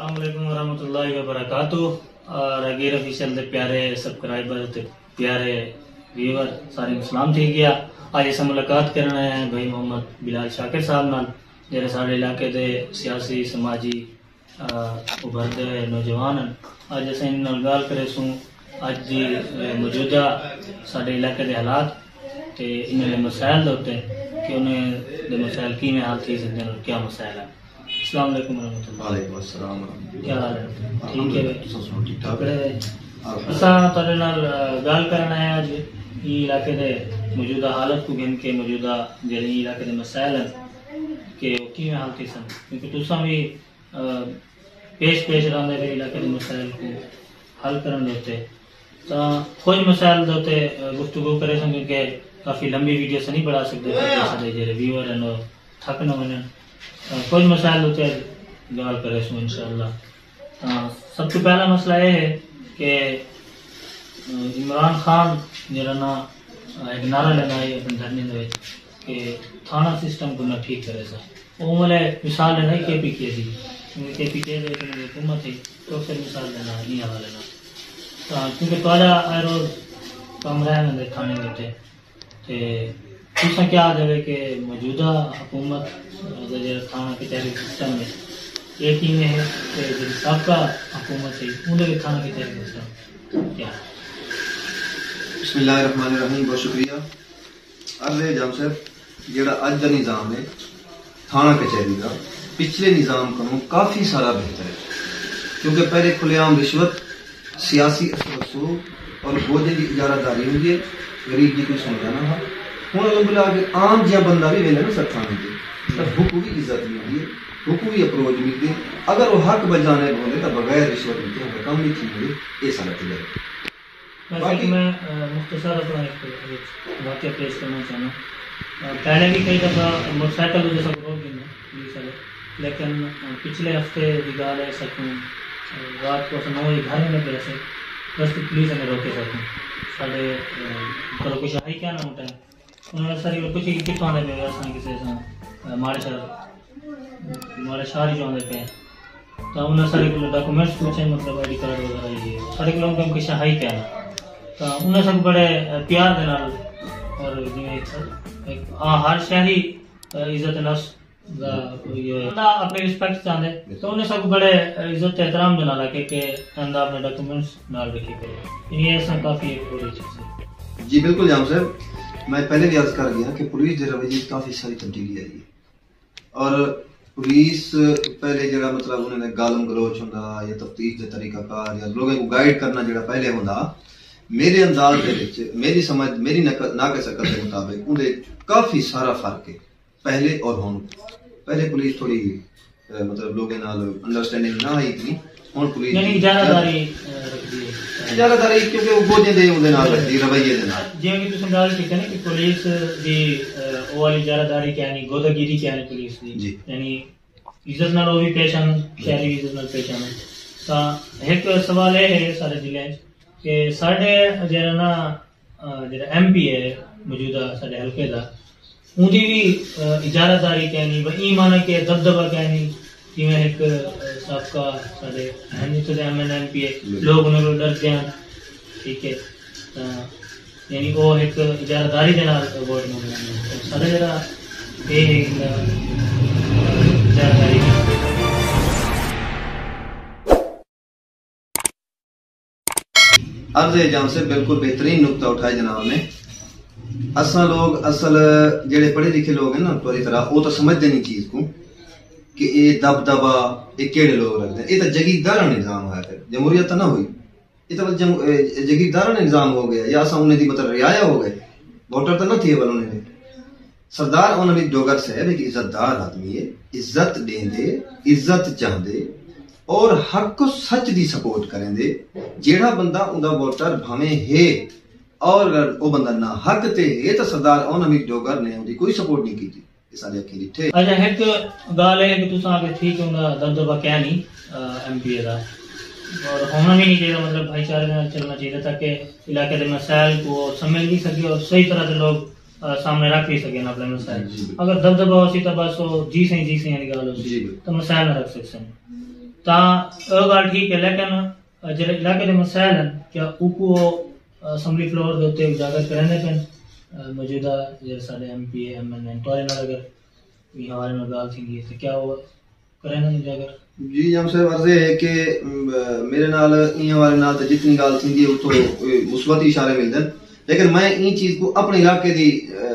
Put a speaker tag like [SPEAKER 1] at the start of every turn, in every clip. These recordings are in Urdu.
[SPEAKER 1] السلام علیکم ورحمۃ اللہ وبرکاتہ اور اگیر آفیشیل دے پیارے سبسکرائبر تے پیارے ویور سارے سلام تھی گیا. آج اسا ملاقات کرنا ہے بھائی محمد بلال شاکر صاحب نال جڑے سارے علاقے دے سیاسی سماجی ابھردے نوجوان ہیں. اج اسا ان نال گل کرے سوں اج دی موجودہ سارے علاقے دے حالات تے انہاں دے مسائل دے کہ انہیں دے مسائل کیویں حل تھی سکدے ہیں، کیا مسائل ہیں. السلام علیکم ورحمۃ اللہ.
[SPEAKER 2] وعلیکم السلام ورحمۃ اللہ.
[SPEAKER 1] کیا حال ہے؟ ٹھیک ہے.
[SPEAKER 2] ٹھیک ٹھاک
[SPEAKER 1] اساں تہاڈے نال گل کرنا ہے اج ای علاقے دے موجودہ حالت کو گن کے موجودہ جڑے علاقے دے مسائل ہیں کہ کیویں حل تھی سن، کیونکہ تساں بھی پیش رہندے دے علاقے دے مسائل کو حل کرن دے تے تاں کچھ مسائل دے تے گفتگو کرے سن کیونکہ کافی لمبی ویڈیو سے نہیں بنا سکتے سارے جڑے ویور ہیں وہ تھک نہ ونن. کچھ مسائل ہوتے گال کرے سو انشاءاللہ. سب تو پہلا مسئلہ یہ ہے کہ عمران خان جڑا نا ایک نعرہ لینا ہے اپنے دھرنے دے کہ تھانہ سسٹم کو نہ ٹھیک کرے سا. وہ ملے مثال لینا ہے کے پی کے دی KPK دے حکومت ہے تو پھر مثال لینا نہیں حوالہ لینا کیونکہ تھوڑا ہر روز کم رہنے دے تھانے دیتے تے تساں کیا جائے کہ موجودہ حکومت تھانہ کچہری سسٹم ہے یہ کیویں ہے کہ جو سابقہ حکومت ہے انہیں تھانہ کچہری سسٹم کیا ہے؟
[SPEAKER 2] بسم اللہ الرحمن الرحیم. بہت شکریہ. عرض ہے جام صاحب جڑا اج دا نظام ہے تھانہ کچہری کا پچھلے نظام کو کافی سارا بہتر ہے کیونکہ پہلے کھلے عام رشوت سیاسی اثر رسوخ اور بوجھے کی اجارہ داری ہوئی ہے غریب جی کو سمجھانا تھا. ہوں الحمد للہ کہ عام جہاں بندہ بھی ویلے نا سر تھانے کے حقوقی عزت نہیں ہوئی ہے حقوقی اپروچ ملتی ہے. اگر وہ حق بجانے بولے تو بغیر رشوت ملتے ہیں کم نہیں ٹھیک ہوئی یہ سارا تجربہ.
[SPEAKER 1] باقی میں مختصر اپنا ایک واقعہ پیش کرنا چاہنا. پہلے بھی کئی دفعہ موٹر سائیکل جو سب روک دینا پولیس والے لیکن پچھلے ہفتے کی گال ہے سکوں رات کو 9 بجے گھر میں لگے ایسے بس پولیس نے روکے سکوں سارے کرو کچھ ہائی کیا نہ ہوتا ہے انہوں نے ساری کچھ کتوں آنے پہ اصل کسی سے مارے شہر ہی جو آنے پہ تو انہوں نے سارے کو ڈاکومنٹس پوچھے مطلب آئی ڈی کارڈ وغیرہ یہ سارے کو لوگوں کچھ ہائی کیا نا تو انہیں سب بڑے پیار دے نال اور ہر شہری عزت نفس اپنے رسپیکٹ چاہتے تو انہیں سب بڑے عزت احترام دے نال کہ اندر اپنے ڈاکومنٹس نال رکھی کرو. یہ ایسا کافی ایک بڑی چیز ہے.
[SPEAKER 2] جی بالکل جام صاحب میں پہلے بھی عرض کر گیا کہ پولیس کے رویے کافی ساری تبدیلی آئی ہے اور پولیس پہلے جڑا مطلب انہوں نے گالم گلوچ ہوندا یا تفتیش کے طریقہ کار یا لوگوں کو گائیڈ کرنا جڑا پہلے ہوندا میرے انداز دے وچ میری سمجھ میری ناقص عقل کے مطابق اندے کافی سارا فرق ہے پہلے اور ہن. پہلے پولیس تھوڑی مطلب لوگوں نال انڈرسٹینڈنگ نہ آئی اتنی ہن پولیس
[SPEAKER 1] یعنی
[SPEAKER 2] اجارہ داری کیونکہ وہ بوجھے دے اندے نال رکھدی رویے دے نال
[SPEAKER 1] جی کہ تساں گل کیتے نا کہ پولیس دی او والی اجارہ داری کیا نہیں گوداگیری کیا نہیں پولیس دی یعنی عزت نال وہ بھی پیش آن شہری عزت نال پیش آن. تا ایک سوال ہے سارے ضلع کہ ساڈے جڑا نا جڑا MP ہے موجودہ ساڈے حلقے دا اُن دی بھی اجارہ داری کیا نہیں وہ ایمان کہ دبدبہ کیا نہیں جویں ایک سابقہ ساڈے MP ہے لوگ انہاں کو ڈرتے ہیں ٹھیک ہے یعنی وہ ایک اجارہ داری دے نال ووٹ منگوانا ساڈا جڑا یہ اجارہ داری
[SPEAKER 2] عرض جام سے بالکل بہترین نقطہ اٹھائے جناب نے. اصل لوگ اصل جڑے پڑھے لکھے لوگ ہیں نا پوری طرح وہ تو سمجھتے نہیں چیز کو کہ یہ دبدبا یہ کیڑے لوگ رکھتے ہیں. یہ تو جگیردارانہ نظام ہے جمہوریت تو نہ ہوئی یہ تو جگیردارانہ نظام ہو گیا یا انہیں دی مطلب رعایا ہو گئے ووٹر تو نہ تھے بل انہیں نے. سردار انہوں نے ڈوگر صاحب ایک عزت دار آدمی ہے عزت دیں دے عزت چاہ دے اور حق کو سچ دی سپورٹ کریں دے. جیڑا بندہ اندہ ووٹر بھامے ہے اور اگر وہ بندہ نہ حق تے ہے تو سردار اونمی ڈوگر نے اندی کوئی سپورٹ نہیں کی تھی. اس آلے اکھیری تھے.
[SPEAKER 1] اچھا ایک گال ہے کہ تساں آگے ٹھیک ہونگا دبدبہ کیا نہیں MP دا اور ہونا بھی نہیں چاہیے مطلب بھائی چارے میں چلنا چاہیے تاکہ علاقے کے مسائل کو سمجھ بھی سکے اور صحیح طرح سے لوگ سامنے رکھ بھی سکیں اپنے مسائل. اگر دبدبہ ہو سی تو بس وہ جی سے یعنی گال ہو سی تو مسائل نہ رکھ سکتے ہیں. تا وہ گل ٹھیک ہے لیکن جڑے علاقے دے مسائل ہیں کیا اوکو اسمبلی فلور دے اوتے اجاگر کرنے پن موجودہ جڑے سارے ایم پی ایم این توڑے نال اگر یہ حوالے نال گل تھیندی ہے تے کیا وہ کرنے اجاگر؟
[SPEAKER 2] جی جام صاحب عرض ہے کہ میرے نال این حوالے نال تے جتنی گل تھیندی ہے اتوں مثبت اشارے ملدن، لیکن میں این چیز کو اپنے علاقے دی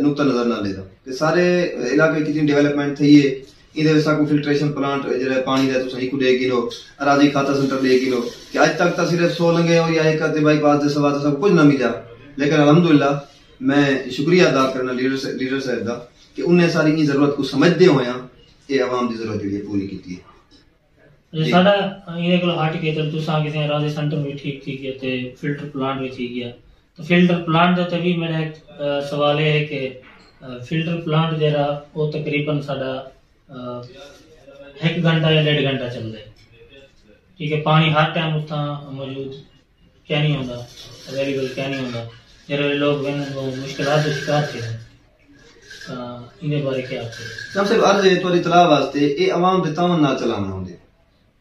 [SPEAKER 2] نقطہ نظر نہ لیدا کہ سارے علاقے کتنی ڈیولپمنٹ تھی ہے یہ کو فلٹریشن پلانٹ جڑا پانی دا تو صحیح کو لے گلو اراضی کھاتا سینٹر لے گلو کہ اج تک تو صرف سولنگے اور یا ایک بائی پاس دے سوا سب کچھ نہ ملا، لیکن الحمدللہ میں شکریہ ادا کرنا لیڈر صاحب دا کہ انہیں ساری این ضرورت کو سمجھدے ہویا یہ عوام دی ضرورت جڑی پوری کیتی ہے۔
[SPEAKER 1] ساڈا یہ کو ہٹ کے تے تساں کسے اراضی سینٹر بھی ٹھیک تھی گیا تے فلٹر پلانٹ بھی تھی گیا، تو فلٹر پلانٹ دے تے بھی میرا ایک سوال ہے کہ فلٹر پلانٹ جڑا وہ تقریباً ساڈا 1 گھنٹہ یا 1.5 گھنٹہ چلتا ہے، ٹھیک ہے، پانی ہر ٹائم اتنا موجود کیا نہیں ہوتا، اویلیبل کیا نہیں ہوتا، جڑے لوگ مشکلات کا شکار تھے ان بارے کیا
[SPEAKER 2] سب سے عرض ہے تو اطلاع واسطے یہ عوام دے تعاون نال چلانا ہوندے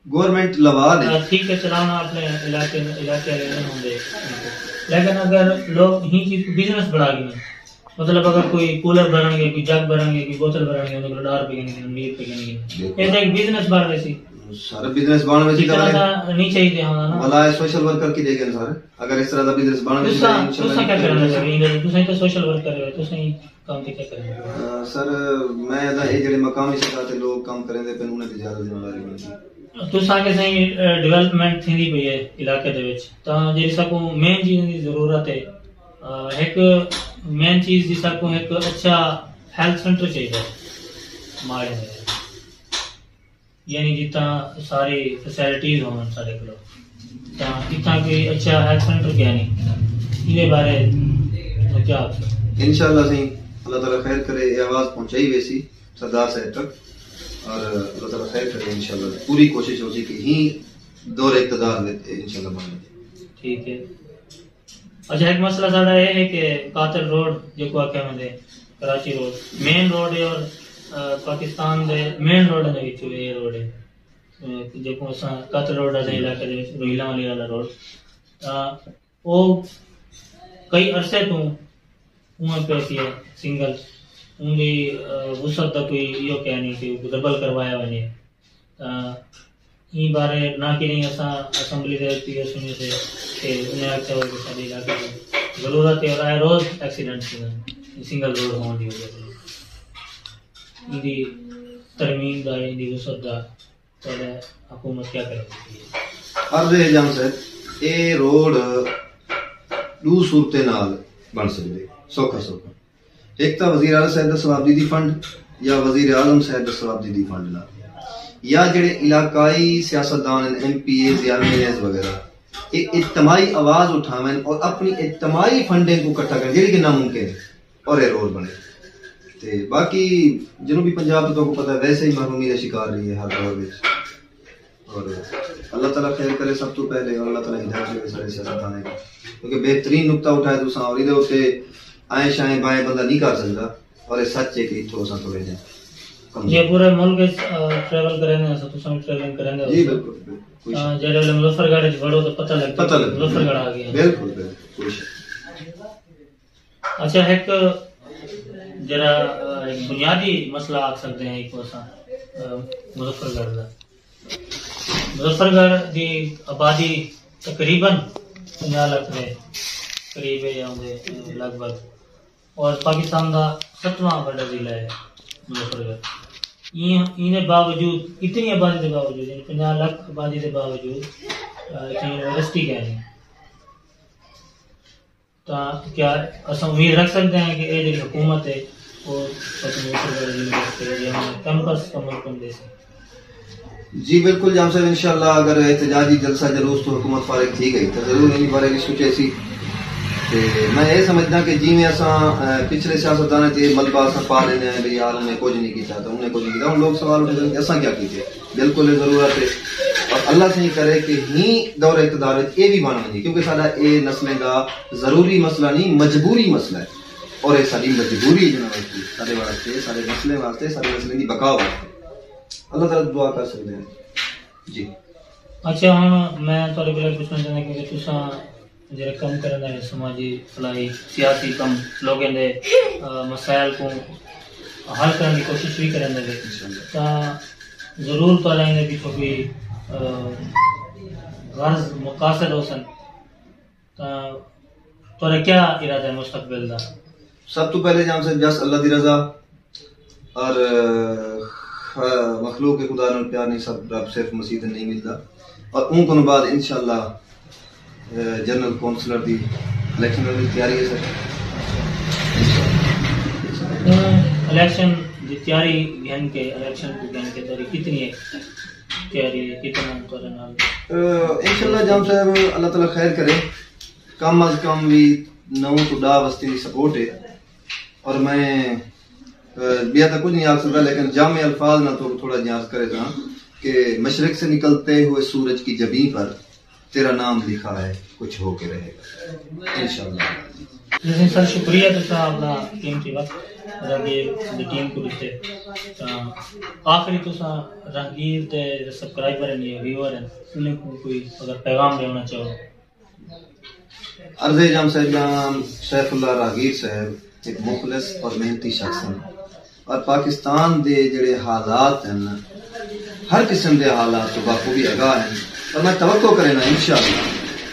[SPEAKER 2] گورنمنٹ لوا دے
[SPEAKER 1] ٹھیک ہے چلانا اپنے علاقے رہنے ہوندے، لیکن اگر لوگ ہی چیز کو بزنس بڑھا گئے مطلب اگر کوئی کولر بھرن گے کوئی جگ بھرن گے کوئی بوتل بھرن گے انہوں کو $10 20 روپے گے یہ ایک بزنس بڑھ رہے سی
[SPEAKER 2] سارا بزنس بن وچ
[SPEAKER 1] نہیں چاہیے ہونا نا
[SPEAKER 2] والا سوشل ورکر کی دے گئے سارے اگر اس طرح دا بزنس بن وچ
[SPEAKER 1] انشاءاللہ کیا کرنا چاہیے تسیں تو سوشل ورکر ہو تسیں کام کیا کرنا
[SPEAKER 2] سر میں دا یہ جڑے مقامی سطح تے لوگ کام کریں دے پن انہاں دی زیادہ ذمہ داری بنتی
[SPEAKER 1] تساں کے صحیح ڈیولپمنٹ تھیندی پئی ہے علاقے دے وچ تاں جڑی سکو مین چیز دی ضرورت ہے ایک مین چیز جس کو ایک اچھا ہیلتھ سینٹر چاہیے ہمارے یعنی جتنا ساری فیسلٹیز ہوں سارے کو اتنا کوئی اچھا ہیلتھ سینٹر کیا نہیں یہ بارے کیا
[SPEAKER 2] انشاءاللہ صحیح اللہ تعالیٰ خیر کرے یہ آواز پہنچائی ویسی سردار صاحب تک اور اللہ تعالیٰ خیر کرے انشاءاللہ پوری کوشش ہو سی کہ ہی دور اقتدار میں انشاءاللہ بنے
[SPEAKER 1] ٹھیک ہے۔ اچھا ایک مسئلہ ساڈا یہ ہے کہ قاتل روڈ جو کو آکھیا میں کراچی روڈ مین روڈ ہے اور پاکستان دے مین روڈ دے وچ یہ روڈ ہے جو کو اساں قاتل روڈ دے علاقے دے وچ روہیلا والی والا روڈ او کئی عرصے تو اوہ پہ سی ہے سنگل ان دی وسعت دا کوئی یہ کہہ نہیں کہ ڈبل کروایا ونے این بارے نہ کہ نہیں اساں اسمبلی دے پی ایس نے سے کہ انہیں آکھیا ہو کہ سارے علاقے میں ضرورت ہے اور آئے روز ایکسیڈنٹ سنگل روڈ ہون دی وجہ سے ان دی ترمیم دا ان دی وسعت دا پہلے حکومت کیا کرے
[SPEAKER 2] عرض ہے جام صاحب اے روڈ دو صورتیں نال بن سکتے سوکھا سوکھا ایک تا وزیر اعلیٰ صاحب دا ثواب دی فنڈ یا وزیر اعظم صاحب دا ثواب دی فنڈ نال یا جڑے علاقائی سیاستدان ایم پی ایز یا ایم ایز وغیرہ ایک اجتماعی آواز اٹھاویں اور اپنی اجتماعی فنڈنگ کو اکٹھا کریں جیڑی کہ ناممکن ہے اور یہ روڈ بنے تے باقی جنوبی پنجاب تو کو پتہ ہے ویسے ہی محرومی کا شکار رہی ہے ہر دور میں اور اللہ تعالیٰ خیر کرے سب تو پہلے اور اللہ تعالیٰ ہدایت دے سارے سیاستدان ہے کیونکہ بہترین نقطہ اٹھائے تو اور ادھر اتنے آئیں شائیں بائیں بندہ نہیں کر سکتا اور یہ سچ ہے کہ اتھو اساں تھوڑے جائیں
[SPEAKER 1] یہ پورے ملک ٹریول کریں گے تو سم ٹریولنگ کریں گے
[SPEAKER 2] جی بالکل
[SPEAKER 1] جڑے مظفر گڑھ وچ وڑو تو پتہ لگتا مظفر گڑھ آ گیا
[SPEAKER 2] بالکل بالکل
[SPEAKER 1] اچھا ایک جرا بنیادی مسئلہ آکھ سکتے ہیں ایک وسا مظفر گڑھ دا مظفر گڑھ دی آبادی تقریباً 50 لاکھ دے قریب ہے یا لگ بھگ اور پاکستان دا 7واں بڑا ضلع ہے مظفر گڑھ ان باوجود اتنی آبادی کے باوجود یعنی 50 لاکھ آبادی کے باوجود یونیورسٹی کیا نہیں تو کیا اصل امید رکھ سکتے ہیں کہ یہ جو حکومت ہے وہ کیمپس کا ملکم دے سکے؟
[SPEAKER 2] جی بالکل جام صاحب انشاءاللہ اگر احتجاجی جلسہ جلوس تو حکومت فارغ تھی گئی تو ضرور نہیں بارے کی سوچے سی میں یہ سمجھنا کہ جی میں اساں پچھلے سیاستدان تے ملبہ اساں پا لینے ہیں یار انہیں کچھ نہیں کیتا تو انہیں کچھ نہیں کیتا ہم لوگ سوال اٹھے کہ اساں کیا کیتے بالکل ضرورت ہے اور اللہ سے ہی کرے کہ ہی دور اقتدار یہ بھی بن ونجے کیونکہ سارا یہ نسلیں کا ضروری مسئلہ نہیں مجبوری مسئلہ ہے اور یہ ساری مجبوری جناب سارے واسطے سارے مسئلے واسطے سارے مسئلے کی بقا واسطے اللہ تعالیٰ دعا کر سکتے ہیں جی
[SPEAKER 1] اچھا ہوں میں تھوڑے بلے پوچھنا چاہتا کہ تساں جڑے کم کرنا ہے سماجی فلاحی سیاسی کم لوگوں دے مسائل کو حل کرنے کی کوشش بھی کریں گے تو ضرور تو لیں گے پیچھے کوئی غرض مقاصد ہو سن تو کیا ارادہ ہے مستقبل دا؟
[SPEAKER 2] سب تو پہلے جان سے جس اللہ دی رضا اور مخلوق کے خدا نے پیار نہیں سب رب صرف مسیح نہیں ملتا اور ان کو بعد انشاءاللہ جنرل کونسلر دی الیکشن کی تیاری ہے سر
[SPEAKER 1] الیکشن دی تیاری گھن کے الیکشن کو گھن کے تیاری کتنی ہے تیاری ہے کتنا تورے نال
[SPEAKER 2] انشاءاللہ جام صاحب اللہ تعالیٰ خیر کرے کم از کم بھی 9 to 10 بستی کی سپورٹ ہے اور میں بیا تک کچھ نہیں آ سکتا لیکن جامع الفاظ نہ تو تھوڑا جانچ کرے تھا کہ مشرق سے نکلتے ہوئے سورج کی جبیں پر تیرا نام لکھا ہے کچھ ہو کے رہے گا انشاءاللہ.
[SPEAKER 1] لیکن سر شکریہ تو صاحب دا قیمتی وقت راہگیر دی ٹیم کو دیتے آخری تو راہگیر دے سبسکرائبر ہیں ویور ہیں انہیں کو کوئی اگر پیغام دینا چاہو.
[SPEAKER 2] عرض جام صاحب نام سیف اللہ راہگیر صاحب ایک مخلص اور محنتی شخص ہیں اور پاکستان دے جڑے حالات ہیں ہر قسم دے حالات تو بخوبی آگاہ ہیں اور میں توقع کرنا انشاءاللہ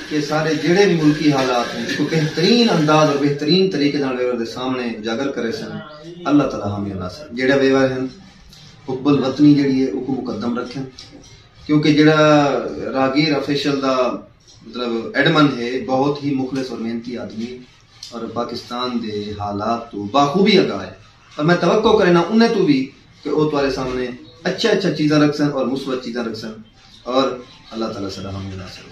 [SPEAKER 2] کہ سارے جڑے بھی ملکی حالات ہیں اس کو بہترین انداز اور بہترین طریقے ویور دے سامنے اجاگر کرے سن. اللہ تعالیٰ ہمیں ناصر جڑے ویور ہیں حب الوطنی جڑی ہے وہ مقدم رکھیں کیونکہ جڑا راہگیر آفیشل دا مطلب ایڈمن ہے بہت ہی مخلص اور محنتی آدمی اور پاکستان دے حالات تو بخوبی آگاہ ہے اور میں توقع کرنا انہیں تو بھی کہ وہ تمہارے سامنے اچھا چیزاں رکھ سن اور مثبت چیزاں رکھ سن اور اللہ تعالیٰ سے ہمیں ناصر.